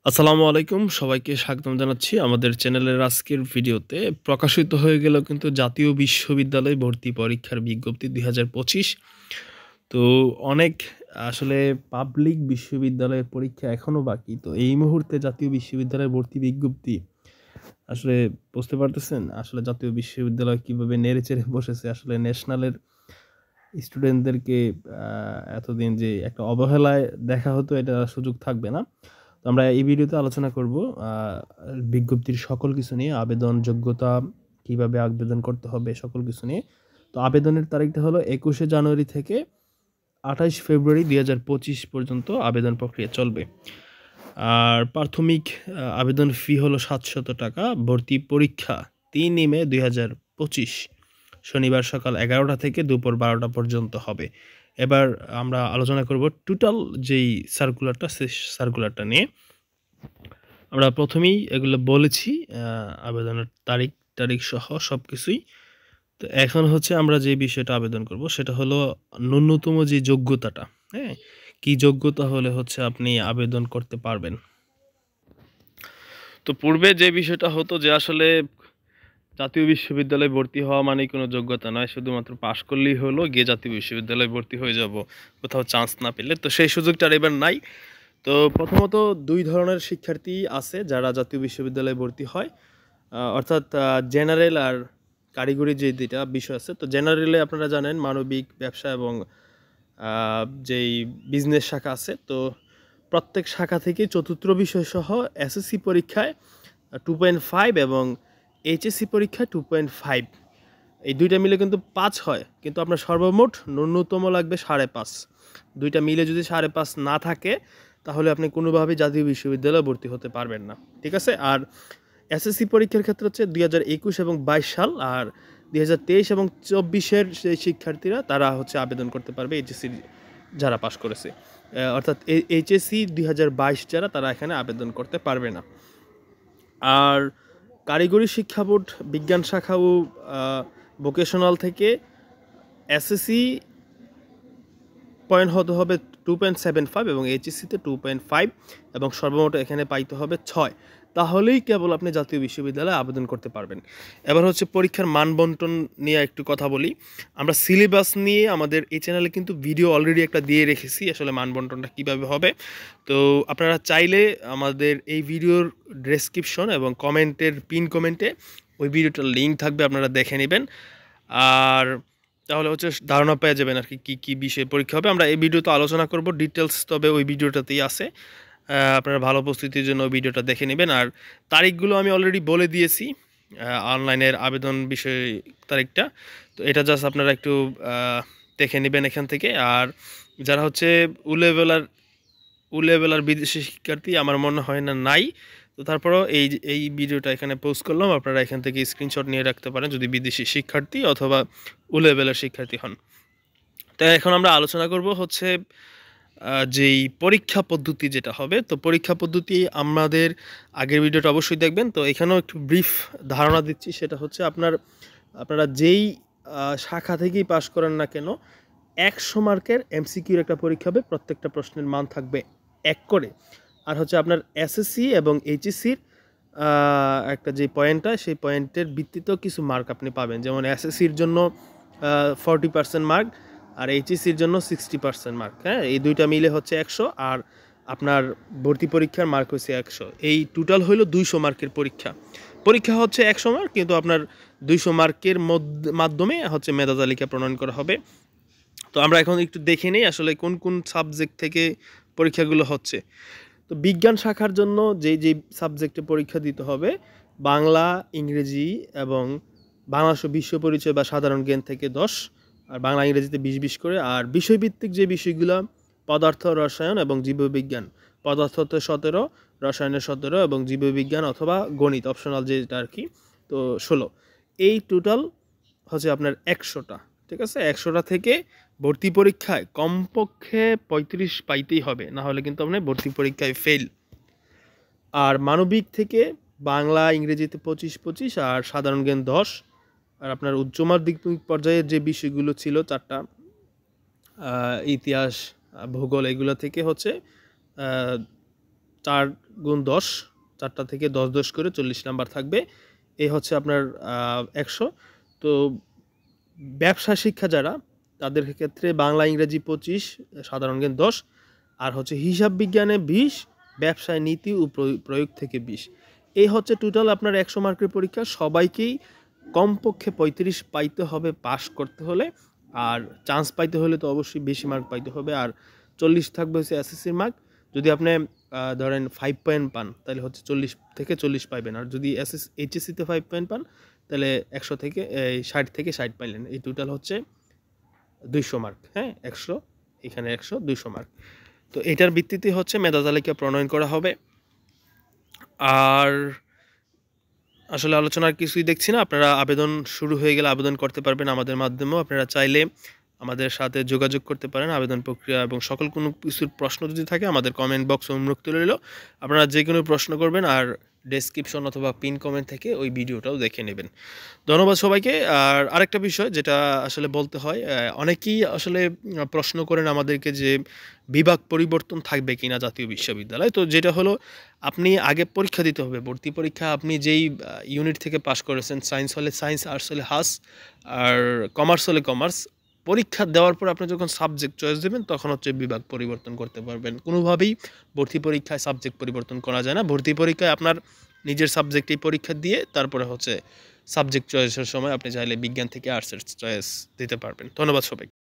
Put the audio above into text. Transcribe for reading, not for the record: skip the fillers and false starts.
আসসালামু আলাইকুম, সবাইকে স্বাগতম জানাচ্ছি আমাদের চ্যানেলের আজকের ভিডিওতে। প্রকাশিত হয়ে গেল কিন্তু জাতীয় বিশ্ববিদ্যালয় ভর্তি পরীক্ষার বিজ্ঞপ্তি ২০২৫। তো অনেক আসলে পাবলিক বিশ্ববিদ্যালয়ের পরীক্ষা এখনো বাকি। তো এই মুহূর্তে জাতীয় বিশ্ববিদ্যালয়ের ভর্তি বিজ্ঞপ্তি আসলে বুঝতে পারতেছেন? আসলে জাতীয় বিশ্ববিদ্যালয় কিভাবে নেড়েচেড়ে বসেছে। আসলে ন্যাশনালের স্টুডেন্টদেরকে এতদিন যে একটা অবহেলায় দেখা হতো, এটা সুযোগ থাকবে না। তো আমরা এই ভিডিওতে আলোচনা করব বিজ্ঞপ্তির সকল কিছু নিয়ে, আবেদন যোগ্যতা, কিভাবে আবেদন করতে হবে সকল কিছু নিয়ে। তো আবেদনের তারিখটা হলো ২১শে জানুয়ারি থেকে ২৮ ফেব্রুয়ারি ২০২৫ পর্যন্ত আবেদন প্রক্রিয়া চলবে। আর প্রাথমিক আবেদন ফি হলো ৭০০ টাকা। ভর্তি পরীক্ষা ৩ মে ২০২৫ শনিবার সকাল ১১টা থেকে দুপুর ১২টা পর্যন্ত হবে। এবার আমরা আলোচনা করব টোটাল যেই সার্কুলারটা, সেই সার্কুলারটা নিয়ে। আমরা প্রথমেই এগুলো বলেছি, আবেদনের তারিখ সহ সবকিছুই। তো এখন হচ্ছে আমরা যে বিষয়টা আবেদন করব সেটা হলো ন্যূনতম যে যোগ্যতাটা, হ্যাঁ? কি যোগ্যতা হলে হচ্ছে আপনি আবেদন করতে পারবেন। তো পূর্বে যে বিষয়টা হতো যে আসলে জাতীয় বিশ্ববিদ্যালয়ে ভর্তি হওয়া মানেই কোনো যোগ্যতা নয়, শুধুমাত্র পাশ করলেই হলো, গিয়ে জাতীয় বিশ্ববিদ্যালয়ে ভর্তি হয়ে যাব কোথাও চান্স না পেলে। তো সেই সুযোগটা আর এবার নাই। তো প্রথমত ২ ধরনের শিক্ষার্থী আছে যারা জাতীয় বিশ্ববিদ্যালয়ে ভর্তি হয়। অর্থাৎ জেনারেল আর কারিগরি, যে ২টা বিষয় আছে। তো জেনারেলে আপনারা জানেন মানবিক, ব্যবসা এবং যেই বিজনেস শাখা আছে। তো প্রত্যেক শাখা থেকে চতুর্থ বিষয়সহ এসএসসি পরীক্ষায় 2.5 এবং এইচএসসি পরীক্ষায় 2.5, এই ২টা মিলে কিন্তু ৫ হয়। কিন্তু আপনার সর্বমোট ন্যূনতম লাগবে ৫.৫। ২টা মিলে যদি ৫.৫ না থাকে, তাহলে আপনি কোনোভাবেই জাতীয় বিশ্ববিদ্যালয়ে ভর্তি হতে পারবেন না। ঠিক আছে? আর এসএসসি পরীক্ষার ক্ষেত্রে হচ্ছে ২০২১ এবং ২২ সাল, আর ২০২৩ এবং ২৪-এর সেই শিক্ষার্থীরা তারা হচ্ছে আবেদন করতে পারবে, এইচএসসি যারা পাশ করেছে। অর্থাৎ এইচএসসি ২০২২ যারা, তারা এখানে আবেদন করতে পারবে না। আর কারিগরি শিক্ষা বোর্ড বিজ্ঞান শাখা ও ভোকেশনাল থেকে এসএসসি পয়েন্ট হতে হবে 2.75 এবং এইচএসসিতে 2.5 এবং সর্বমোট এখানে পাইতে হবে 6। তাহলেই কেবল আপনি জাতীয় বিশ্ববিদ্যালয়ে আবেদন করতে পারবেন। এবার হচ্ছে পরীক্ষার মান বন্টন নিয়ে একটু কথা বলি। আমরা সিলেবাস নিয়ে আমাদের এই চ্যানেলে কিন্তু ভিডিও অলরেডি একটা দিয়ে রেখেছি, আসলে মান বন্টনটা কীভাবে হবে। তো আপনারা চাইলে আমাদের এই ভিডিওর ডেসক্রিপশন এবং কমেন্টের পিন কমেন্টে ওই ভিডিওটার লিঙ্ক থাকবে, আপনারা দেখে নেবেন। আর তাহলে হচ্ছে ধারণা পেয়ে যাবেন আর কি কী বিষয়ে পরীক্ষা হবে। আমরা এই ভিডিওতে আলোচনা করব ডিটেলস, তবে ওই ভিডিওটাতেই আছে। আপনারা ভালো প্রস্তুতির জন্য ওই ভিডিওটা দেখে নেবেন। আর তারিখগুলো আমি অলরেডি বলে দিয়েছি, অনলাইনের আবেদন বিষয় তারিখটা। তো এটা জাস্ট আপনারা একটু দেখে নেবেন এখান থেকে। আর যারা হচ্ছে ও লেভেল আর বিদেশি শিক্ষার্থী, আমার মনে হয় না নাই। তো তারপরেও এই ভিডিওটা এখানে পোস্ট করলাম, আপনারা এখান থেকে স্ক্রিনশট নিয়ে রাখতে পারেন যদি বিদেশি শিক্ষার্থী অথবা ও লেভেলের শিক্ষার্থী হন। তো এখন আমরা আলোচনা করব হচ্ছে যেই পরীক্ষা পদ্ধতি যেটা হবে। তো পরীক্ষা পদ্ধতি আমাদের আগের ভিডিওটা অবশ্যই দেখবেন। তো এখানেও একটু ব্রিফ ধারণা দিচ্ছি, সেটা হচ্ছে আপনারা যেই শাখা থেকেই পাশ করেন না কেন, ১০০ মার্কের এমসিকিউর একটা পরীক্ষা হবে। প্রত্যেকটা প্রশ্নের মান থাকবে ১ করে। আর হচ্ছে আপনার এসএসসি এবং এইচএসসির একটা যে পয়েন্টটা, সেই পয়েন্টের ভিত্তিতেও কিছু মার্ক আপনি পাবেন। যেমন এসএসসির জন্য 40% মার্ক, আর এইচএসসির জন্য 60% মার্ক। হ্যাঁ, এই দুইটা মিলে হচ্ছে ১০০, আর আপনার ভর্তি পরীক্ষার মার্ক হচ্ছে ১০০। এই টোটাল হইল ২০০ মার্কের পরীক্ষা হচ্ছে ১০০ মার্ক, কিন্তু আপনার ২০০ মার্কের মাধ্যমে হচ্ছে মেধা তালিকা প্রণয়ন করা হবে। তো আমরা এখন একটু দেখে নিই আসলে কোন কোন সাবজেক্ট থেকে পরীক্ষাগুলো হচ্ছে। তো বিজ্ঞান শাখার জন্য যেই সাবজেক্টে পরীক্ষা দিতে হবে, বাংলা, ইংরেজি এবং বাংলা বিশ্ব পরিচয় বা সাধারণ জ্ঞান থেকে 10, আর বাংলা ইংরেজিতে 20-20 করে। আর বিষয়ভিত্তিক যে বিষয়গুলো, পদার্থ, রসায়ন এবং জীববিজ্ঞান। পদার্থতে 17, রসায়নে 17 এবং জীববিজ্ঞান অথবা গণিত অপশনাল যেটা আর কি, তো 16। এই টোটাল হচ্ছে আপনার ১০০টা। ঠিক আছে? ১০০টা থেকে ভর্তি পরীক্ষায় কমপক্ষে 35 পাইতেই হবে, না হলে কিন্তু আপনি ভর্তি পরীক্ষায় ফেল। আর মানবিক থেকে বাংলা ইংরেজিতে 25-25 আর সাধারণ জ্ঞান 10। আর আপনার উচ্চ মাধ্যমিক পর্যায়ের যে বিষয়গুলো ছিল 4টা, ইতিহাস, ভূগোল, এগুলো থেকে হচ্ছে 4 গুণ 10, 4টা থেকে 10 10 করে 40 নাম্বার থাকবে। এই হচ্ছে আপনার 100। তো ব্যবসা শিক্ষা যারা, তাদের ক্ষেত্রে বাংলা ইংরেজি 25, সাধারণ জ্ঞান 10, আর হচ্ছে হিসাব বিজ্ঞানে 20, ব্যবসায় নীতি ও প্রয়োগ থেকে 20। এই হচ্ছে টোটাল আপনার 100 মার্কের পরীক্ষা। সবাইকেই কমপক্ষে 35 পাইতে হবে পাস করতে হলে, আর চান্স পাইতে হলে তো অবশ্যই বেশি মার্ক পাইতে হবে। আর 40 থাকবে হচ্ছে এসএসসির মার্ক। যদি আপনি ধরেন 5 পয়েন্ট পান তাহলে হচ্ছে 40 থেকে 40 পাইবেন, আর যদি এইচএসসিতে 5 পয়েন্ট পান তাহলে 100 থেকে 60 থেকে 60 পাইলেন। এই টোটাল হচ্ছে 200 মার্ক। হ্যাঁ, 100 এখানে 100, 200 মার্ক। তো এটার ভিত্তিতে হচ্ছে মেধা তালিকা প্রণয়ন করা হবে। আর আসলে আলোচনার কিছুই দেখছি না। আপনারা আবেদন শুরু হয়ে গেলে আবেদন করতে পারবেন আমাদের মাধ্যমেও। আপনারা চাইলে আমাদের সাথে যোগাযোগ করতে পারেন। আবেদন প্রক্রিয়া এবং সকল কোনো কিছুর প্রশ্ন যদি থাকে আমাদের কমেন্ট বক্স উন্মুক্ত রইল। আপনারা যে কোনো প্রশ্ন করবেন, আর ডেসক্রিপশন অথবা পিন কমেন্ট থেকে ওই ভিডিওটাও দেখে নেবেন। ধন্যবাদ সবাইকে। আর আরেকটা বিষয় যেটা আসলে বলতে হয়, অনেকেই আসলে প্রশ্ন করেন আমাদেরকে যে বিভাগ পরিবর্তন থাকবে কিনা জাতীয় বিশ্ববিদ্যালয়। তো যেটা হলো, আপনি আগে পরীক্ষা দিতে হবে, ভর্তি পরীক্ষা। আপনি যেই ইউনিট থেকে পাস করেছেন, সায়েন্স হলে সায়েন্স, আর্টস হলে আর্টস, আর কমার্স হলে কমার্স, পরীক্ষা দেওয়ার পর আপনি যখন সাবজেক্ট চয়েস দেবেন তখন হচ্ছে বিভাগ পরিবর্তন করতে পারবেন। কোনোভাবেই ভর্তি পরীক্ষায় সাবজেক্ট পরিবর্তন করা যায় না। ভর্তি পরীক্ষায় আপনার নিজের সাবজেক্টেই পরীক্ষা দিয়ে তারপরে হচ্ছে সাবজেক্ট চয়েসের সময় আপনি চাইলে বিজ্ঞান থেকে আর্টসের চয়েস দিতে পারবেন। ধন্যবাদ সবাই।